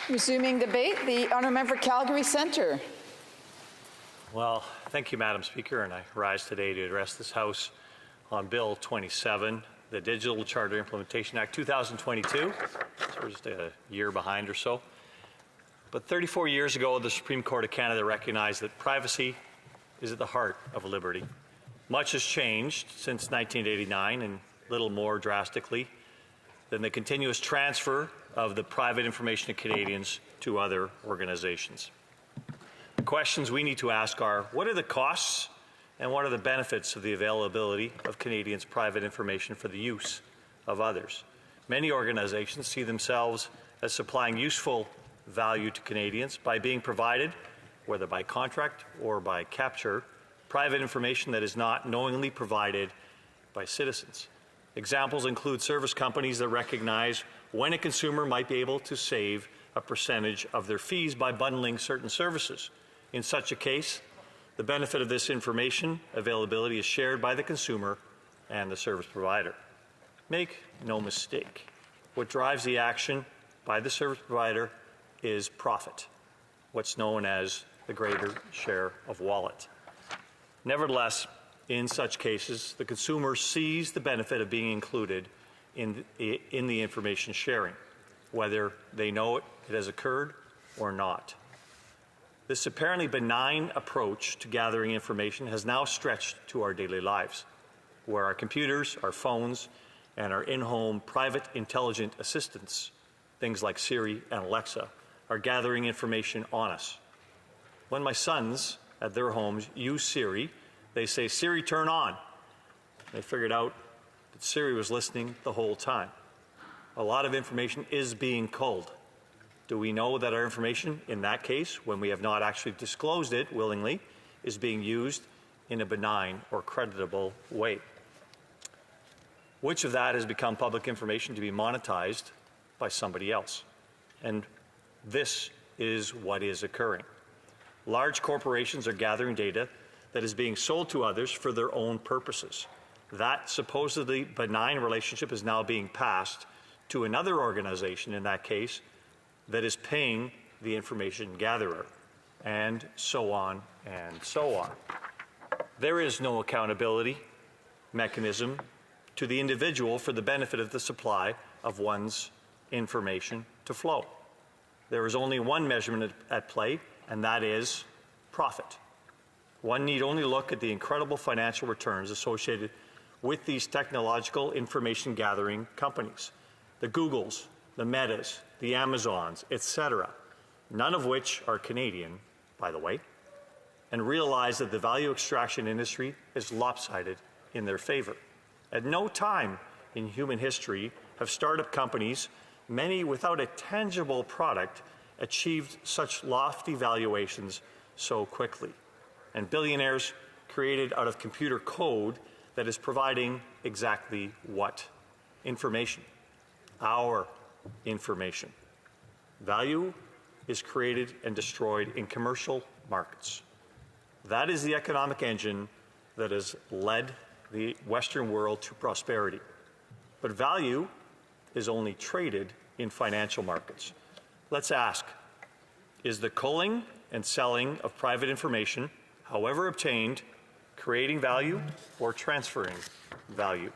Resuming debate, the honourable member for Calgary Centre. Well, thank you, Madam Speaker, and I rise today to address this House on Bill 27, the Digital Charter Implementation Act 2022. So we're just a year behind or so. But 34 years ago, the Supreme Court of Canada recognized that privacy is at the heart of liberty. Much has changed since 1989, and little more drastically than the continuous transfer of the private information of Canadians to other organizations. The questions we need to ask are, what are the costs and what are the benefits of the availability of Canadians' private information for the use of others? Many organizations see themselves as supplying useful value to Canadians by being provided, whether by contract or by capture, private information that is not knowingly provided by citizens. Examples include service companies that recognize when a consumer might be able to save a percentage of their fees by bundling certain services. In such a case, the benefit of this information availability is shared by the consumer and the service provider. Make no mistake, what drives the action by the service provider is profit, what's known as the greater share of wallet. Nevertheless, in such cases, the consumer sees the benefit of being included in the information sharing, whether they know it has occurred or not. This apparently benign approach to gathering information has now stretched to our daily lives, where our computers, our phones, and our in-home private intelligent assistants, things like Siri and Alexa, are gathering information on us. When my sons at their homes use Siri, they say, "Siri, turn on." They figured out that Siri was listening the whole time. A lot of information is being culled. Do we know that our information, in that case, when we have not actually disclosed it willingly, is being used in a benign or creditable way? Which of that has become public information to be monetized by somebody else? And this is what is occurring. Large corporations are gathering data that is being sold to others for their own purposes. That supposedly benign relationship is now being passed to another organization, in that case, that is paying the information gatherer, and so on and so on. There is no accountability mechanism to the individual for the benefit of the supply of one's information to flow. There is only one measurement at play, and that is profit. One need only look at the incredible financial returns associated with these technological information gathering companies, the Googles, the Metas, the Amazons, etc., none of which are Canadian, by the way, and realize that the value extraction industry is lopsided in their favor. At no time in human history have startup companies, many without a tangible product, achieved such lofty valuations so quickly. And billionaires created out of computer code that is providing exactly what? Information. Our information. Value is created and destroyed in commercial markets. That is the economic engine that has led the Western world to prosperity. But value is only traded in financial markets. Let's ask, is the culling and selling of private information, however obtained, creating value or transferring value?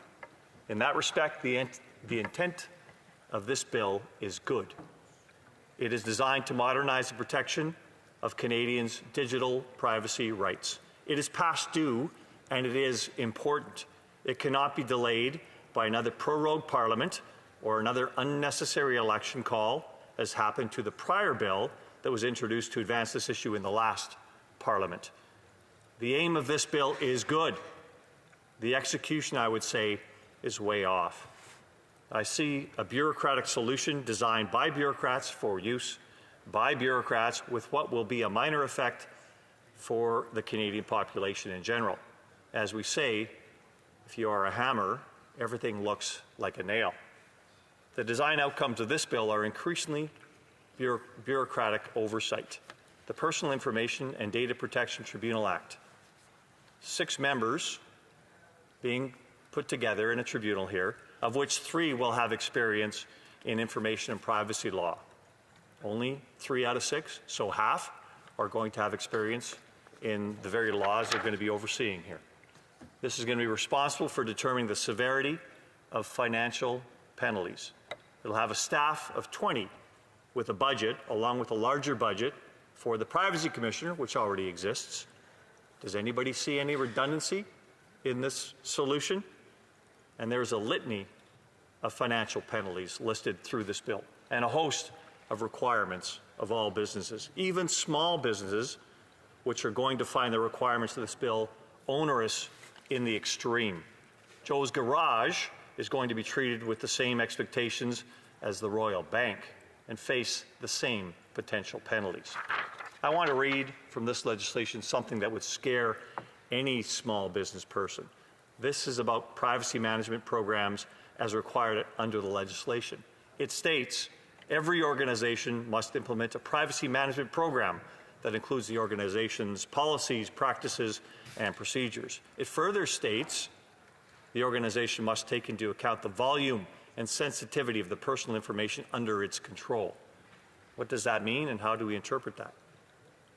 In that respect, the intent of this bill is good. It is designed to modernize the protection of Canadians' digital privacy rights. It is past due, and it is important. It cannot be delayed by another prorogue parliament or another unnecessary election call, as happened to the prior bill that was introduced to advance this issue in the last parliament. The aim of this bill is good. The execution, I would say, is way off. I see a bureaucratic solution designed by bureaucrats for use by bureaucrats with what will be a minor effect for the Canadian population in general. As we say, if you are a hammer, everything looks like a nail. The design outcomes of this bill are increasingly bureaucratic oversight. The Personal Information and Data Protection Tribunal Act. 6 members being put together in a tribunal here, of which 3 will have experience in information and privacy law. only 3 out of 6, so half are going to have experience in the very laws they're going to be overseeing here. This is going to be responsible for determining the severity of financial penalties. It'll have a staff of 20 with a budget, along with a larger budget for the Privacy Commissioner, which already exists. Does anybody see any redundancy in this solution? And there's a litany of financial penalties listed through this bill, and a host of requirements of all businesses, even small businesses, which are going to find the requirements of this bill onerous in the extreme. Joe's Garage is going to be treated with the same expectations as the Royal Bank and face the same potential penalties. I want to read from this legislation something that would scare any small business person. This is about privacy management programs as required under the legislation. It states, every organization must implement a privacy management program that includes the organization's policies, practices, and procedures. It further states the organization must take into account the volume and sensitivity of the personal information under its control. What does that mean, and how do we interpret that?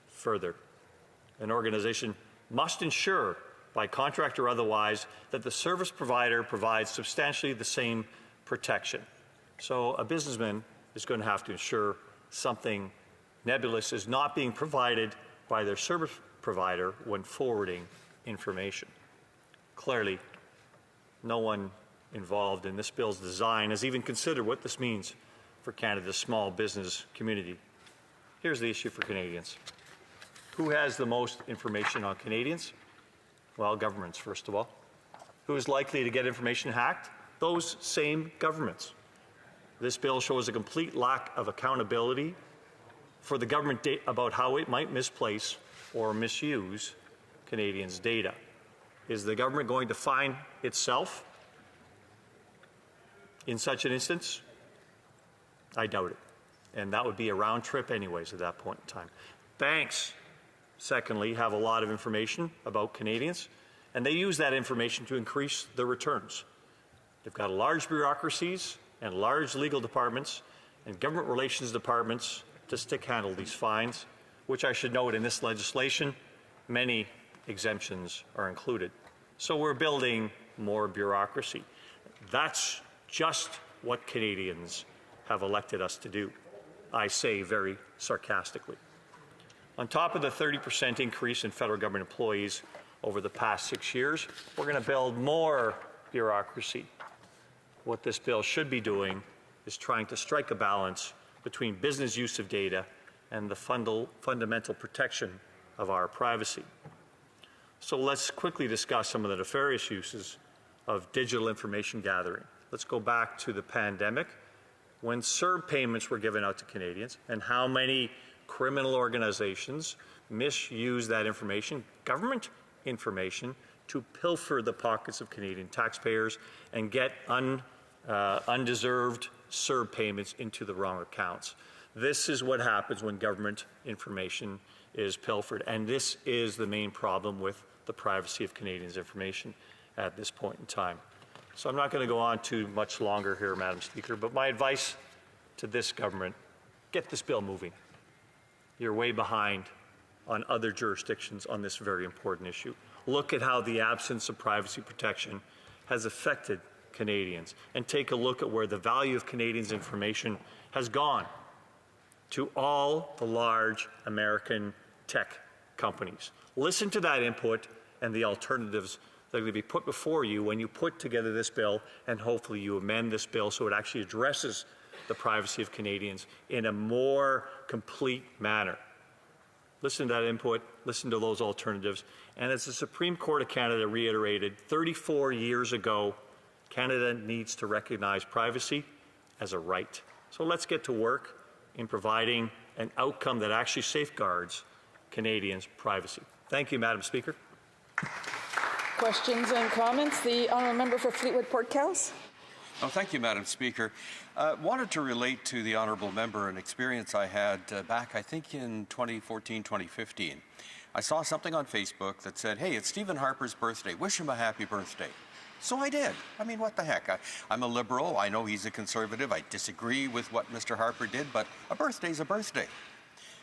Further, an organization must ensure, by contract or otherwise, that the service provider provides substantially the same protection. So a businessman is going to have to ensure something nebulous is not being provided by their service provider when forwarding information. Clearly, no one involved in this bill's design has even considered what this means for Canada's small business community. Here's the issue for Canadians. Who has the most information on Canadians? Well, governments, first of all. Who is likely to get information hacked? Those same governments. This bill shows a complete lack of accountability for the government about how it might misplace or misuse Canadians' data. Is the government going to find itself in such an instance? I doubt it. And that would be a round trip anyways at that point in time. Banks, secondly, have a lot of information about Canadians, and they use that information to increase their returns. They've got large bureaucracies and large legal departments and government relations departments to stick handle these fines, which I should note in this legislation, many exemptions are included. So we're building more bureaucracy. That's just what Canadians have elected us to do, I say very sarcastically. On top of the 30% increase in federal government employees over the past 6 years, we're going to build more bureaucracy. What this bill should be doing is trying to strike a balance between business use of data and the fundamental protection of our privacy. So let's quickly discuss some of the nefarious uses of digital information gathering. Let's go back to the pandemic, when CERB payments were given out to Canadians, and how many criminal organizations misuse that information, government information, to pilfer the pockets of Canadian taxpayers and get undeserved CERB payments into the wrong accounts. This is what happens when government information is pilfered, and this is the main problem with the privacy of Canadians' information at this point in time. So I'm not going to go on too much longer here, Madam Speaker, but my advice to this government, get this bill moving. You're way behind on other jurisdictions on this very important issue. Look at how the absence of privacy protection has affected Canadians, and take a look at where the value of Canadians' information has gone to all the large American tech companies. Listen to that input and the alternatives that are going to be put before you when you put together this bill, and hopefully you amend this bill so it actually addresses the privacy of Canadians in a more complete manner. Listen to that input, listen to those alternatives, and as the Supreme Court of Canada reiterated 34 years ago, Canada needs to recognize privacy as a right. So let's get to work in providing an outcome that actually safeguards Canadians' privacy. Thank you, Madam Speaker. Questions and comments? The honourable member for Fleetwood Port Cows. Oh, thank you, Madam Speaker. Wanted to relate to the honourable member an experience I had back, I think, in 2014, 2015. I saw something on Facebook that said, hey, it's Stephen Harper's birthday. Wish him a happy birthday. So I did. I mean, what the heck? I'm a liberal. I know he's a conservative. I disagree with what Mr. Harper did, but a birthday's a birthday.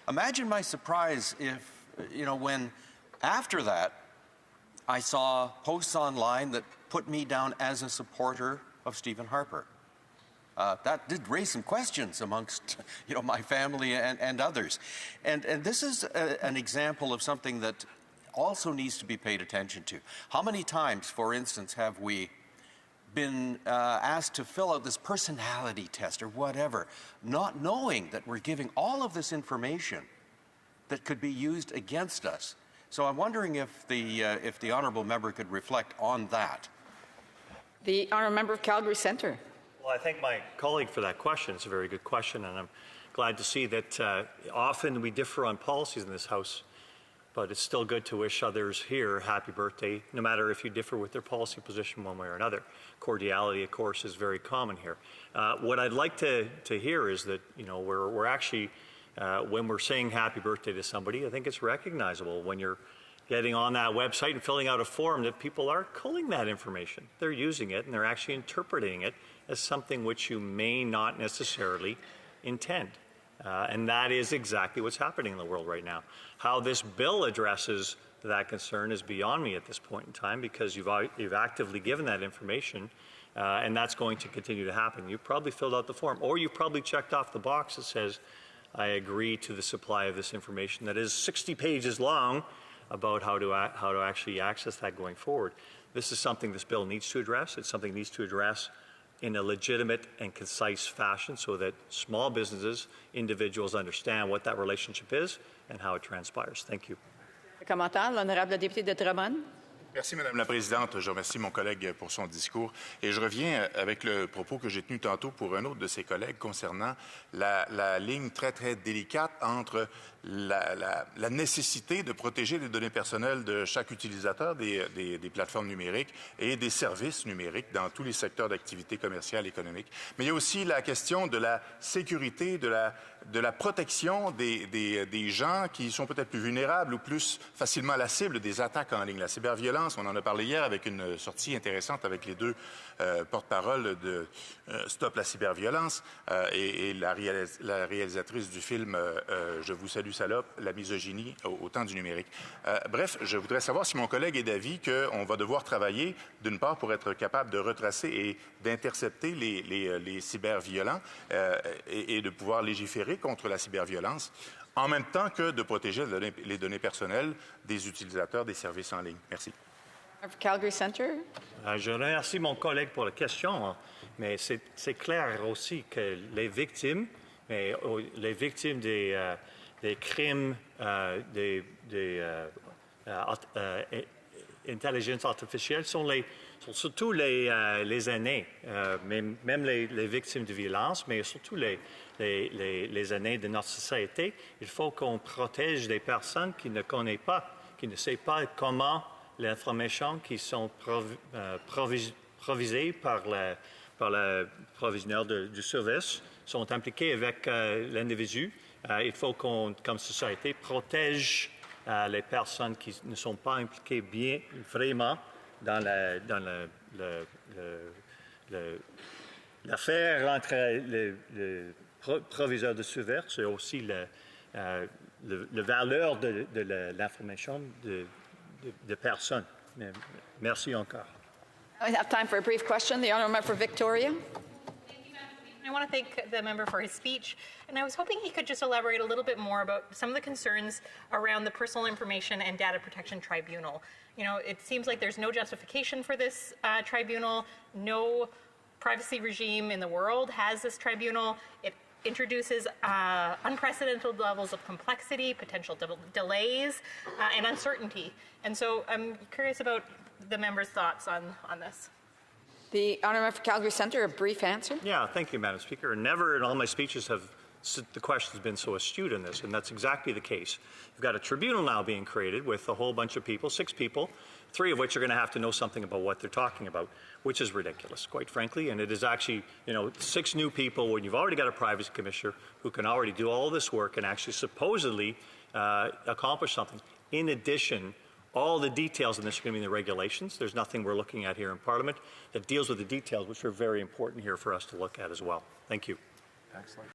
Imagine my surprise if, when after that, I saw posts online that put me down as a supporter of Stephen Harper. That did raise some questions amongst, my family and others. And this is an example of something that also needs to be paid attention to. How many times, for instance, have we been asked to fill out this personality test or whatever, not knowing that we're giving all of this information that could be used against us? So I'm wondering if the honourable member could reflect on that. The honourable member of Calgary Centre. Well, I thank my colleague for that question. It's a very good question, and I'm glad to see that often we differ on policies in this House, but it's still good to wish others here happy birthday, no matter if you differ with their policy position one way or another. Cordiality, of course, is very common here. What I'd like to hear is that, we're actually, when we're saying happy birthday to somebody, I think it's recognizable when you're getting on that website and filling out a form that people are culling that information. They're using it and they're actually interpreting it as something which you may not necessarily intend. And that is exactly what's happening in the world right now. How this bill addresses that concern is beyond me at this point in time, because you've actively given that information, and that's going to continue to happen. You've probably filled out the form, or you've probably checked off the box that says, I agree to the supply of this information that is 60 pages long about how to actually access that going forward. This is something this bill needs to address. It's something it needs to address in a legitimate and concise fashion so that small businesses, individuals understand what that relationship is and how it transpires. Thank you. Le commentaire, l'honorable député de Drummond. Merci, Madame la Présidente. Je remercie mon collègue pour son discours. Et je reviens avec le propos que j'ai tenu tantôt pour un autre de ses collègues concernant la ligne très, très délicate entre la nécessité de protéger les données personnelles de chaque utilisateur des plateformes numériques et des services numériques dans tous les secteurs d'activité commerciale et économique. Mais il y a aussi la question de la sécurité, de la protection des gens qui sont peut-être plus vulnérables ou plus facilement la cible des attaques en ligne. La cyberviolence, on en a parlé hier avec une sortie intéressante avec les deux porte-parole de Stop la cyberviolence et la réalisatrice du film Je vous salue salope, la misogynie au temps du numérique. Bref, je voudrais savoir si mon collègue est d'avis qu'on va devoir travailler d'une part pour être capable de retracer et d'intercepter les cyberviolents et de pouvoir légiférer contre la cyberviolence, en même temps que de protéger les données personnelles des utilisateurs des services en ligne. Merci. Calgary Centre. Je remercie mon collègue pour la question, mais c'est clair aussi que les victimes des crimes intelligence artificielle sont surtout les aînés, même les victimes de violence, mais surtout les aînés de notre société. Il faut qu'on protège des personnes qui ne connaissent pas, qui ne savent pas comment l'information qui sont provisées par le provisionneur du service sont impliquées avec l'individu. Il faut qu'on, comme société, protège les personnes qui ne sont pas impliquées bien, vraiment, dans l'affaire entre le proviseur de service et aussi la valeur de l'information de personnes. Merci encore. We have time for a brief question. The honourable member for Victoria. I want to thank the member for his speech, and I was hoping he could just elaborate a little bit more about some of the concerns around the Personal Information and Data Protection Tribunal. It seems like there's no justification for this tribunal. No privacy regime in the world has this tribunal. It introduces unprecedented levels of complexity, potential delays, and uncertainty. And so I'm curious about the member's thoughts on this. The honourable member for Calgary Centre, a brief answer. Yeah, thank you, Madam Speaker. Never in all my speeches have the questions been so astute in this, and that's exactly the case. You've got a tribunal now being created with a whole bunch of people, 6 people, 3 of which are going to have to know something about what they're talking about, which is ridiculous, quite frankly. And it is actually, 6 new people when you've already got a privacy commissioner who can already do all this work and actually supposedly accomplish something. In addition, All the details in this are going to be in the regulations. There's nothing we're looking at here in Parliament that deals with the details, which are very important here for us to look at as well. Thank you. Excellent.